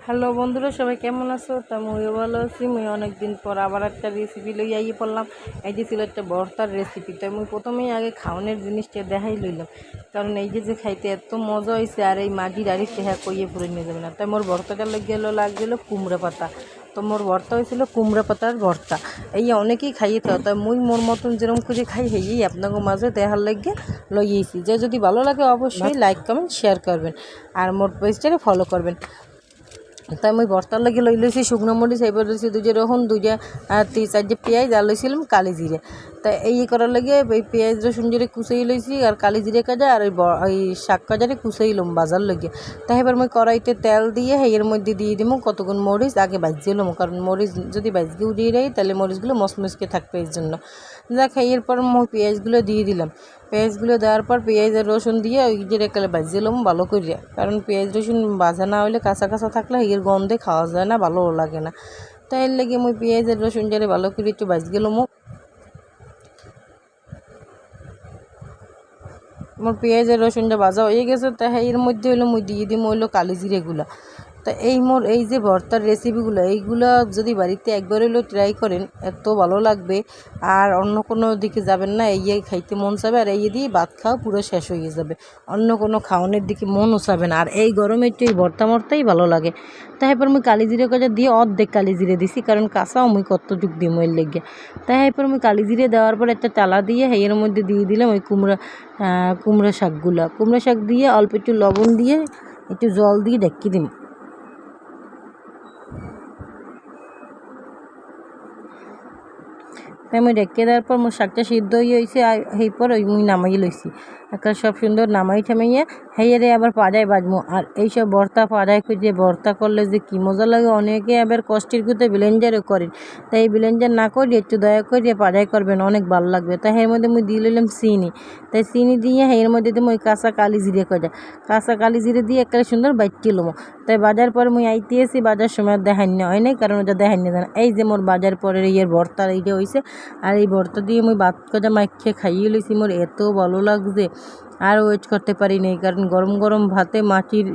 Hello বন্ধুরা, সবাই কেমন আছো? তা মুইও ভালো আছি। মুই অনেকদিন পর আবার একটা রেসিপি লই আইয়ে পড়লাম। এই যে ছিল একটা ভর্তার রেসিপি। তাই মুই প্রথমেই আগে খাওয়ানোর জিনিসটা দেখাই লইলাম, কারণ এই যে খাইতে এত মজা হয়েছে, আর এই মাটির আড়ি হ্যাঁ কইয়ে পুরে নিয়ে যাবে না। তাই মোর ভর্তাটা লাগছিল কুমড়া পাতা। তো মোর ভর্তা হয়েছিল কুমড়া পাতার ভর্তা। এই অনেকেই খাইয়ে থাও, তাই মুই মোর মতন যেরকম করে খাই হেই আপনাকে মাঝে দেখার লাগিয়ে লইয়েছি। যে যদি ভালো লাগে অবশ্যই লাইক কমেন্ট শেয়ার করবেন, আর মোর পেজটাকে ফলো করবেন। তাই মুই ভর্তার লাগে লইছি শুকনো মরিচ, এবার লইছি 2 রসুন, 2 4 পেঁয়াজ, আর লইছিলাম কালি জিরে। তাই এই করার লাগে এই পেঁয়াজ রসুন জিরে কুচাই লইছি, আর কালি জিরে কাজা আর এই শাক কাজারে কুচাইলাম বাজার লাগে। তাই এবার মুই কড়াইতে তেল দিয়ে এর মধ্যে দিয়ে দিব কতক্ষণ মরিচ আগে ভাজিলাম, কারণ মরিচ যদি ভাজিয়ে উঠিয়ে দেয় তাহলে মরিচগুলো মচমচকে থাকবে, এই জন্য। যাক এরপর মই পেঁয়াজগুলো দিয়ে দিলাম। পেঁয়াজগুলো দেওয়ার পর পেঁয়াজ আর রসুন দিয়ে ওই যে একেবারে ভাজিলাম ভালো করে, কারণ পেঁয়াজ রসুন ভাজা না হলে কাঁচা কাঁচা থাকলে এর গন্ধে খাওয়া যায় না, ভালো লাগে না। তাই এর লাগে মুই পেঁয়াজ আর রসুন যারে ভালো করে একটু ভাজি গেলাম। মোর পেঁয়াজ আর রসুনটা ভাজা হয়ে গেছে, তাই এর মধ্যে হলো মুই দিয়ে দিম হইলো কালি জিরেগুলা। তা এই যে ভর্তার রেসিপিগুলো এইগুলো যদি বাড়িতে একবার হলেও ট্রাই করেন এত ভালো লাগবে, আর অন্য কোনো দিকে যাবেন না। এই খাইতে মন চাবে, আর এই দিয়ে ভাত খাওয়া পুরো শেষ হয়ে যাবে, অন্য কোনো খাওয়ানোর দিকে মনও চাবে না। আর এই গরমে একটু এই ভর্তাই ভালো লাগে। তাই এরপর মুই কালি জিরে কজা দিয়ে অর্ধেক কালি জিরে দিছি, কারণ কাঁচাও মুই কতটুক দিই মই লেগে। তাই এরপর মুই কালি জিরে দেওয়ার পর একটা চালা দিয়ে এর মধ্যে দিয়ে দিলাম ওই কুমড়া শাক দিয়ে অল্প একটু লবণ দিয়ে একটু জল দিয়ে ঢেকে দিন। তাই মুই ঢেকে দেওয়ার পর মোর শাকটা সিদ্ধ হয়েছে, আর এরপর ওই মুই নামাই লইছি। একটা সব সুন্দর নামাই ঠামাইয়া হেয়ারে আবার পাড়ায় বাজবো। আর এইসব ভর্তা পাড়ায় খুঁজে ভর্তা করলে যে কী মজা লাগে, অনেকে আবার কষ্টের গুঁতে ব্লেন্ডারও করেন। তাই এই ব্লেন্ডার না করে একটু দয়া করে পাড়ায় করবেন, অনেক ভালো লাগবে। তাই এর মধ্যে মুই দিয়ে লইলাম চিনি। তাই চিনি দিয়ে এর মধ্যে দিয়ে ওই কাঁচা কালি জিরে দিয়ে একটা সুন্দর বাইটে লমো। তাই বাজার পরে মুই আইতেছি, বাজার সময় দেখান্য হয় নাই, কারণ ওটা দেখান্য জানা। এই যে মোর বাজার পরের ভর্তার এইটা হয়েছে, আর এই ভর্তা দিয়ে মুই ভাত কজা মাখিয়ে খাইয়ে লইছি। মোর এত ভালো লাগছে, আর ওয়েট করতে পারি নাই, কারণ গরম গরম ভাতে মাটির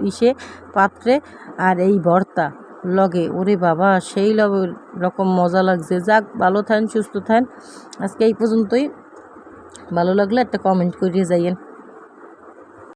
পাত্রে আর এই ভর্তা লগে, ওরে বাবা সেই রকম মজা লাগছে। যাক, ভালো থাকেন, সুস্থ থাকেন। আজকে এই পর্যন্তই। ভালো লাগলে একটা কমেন্ট করিয়ে যাইয়েন।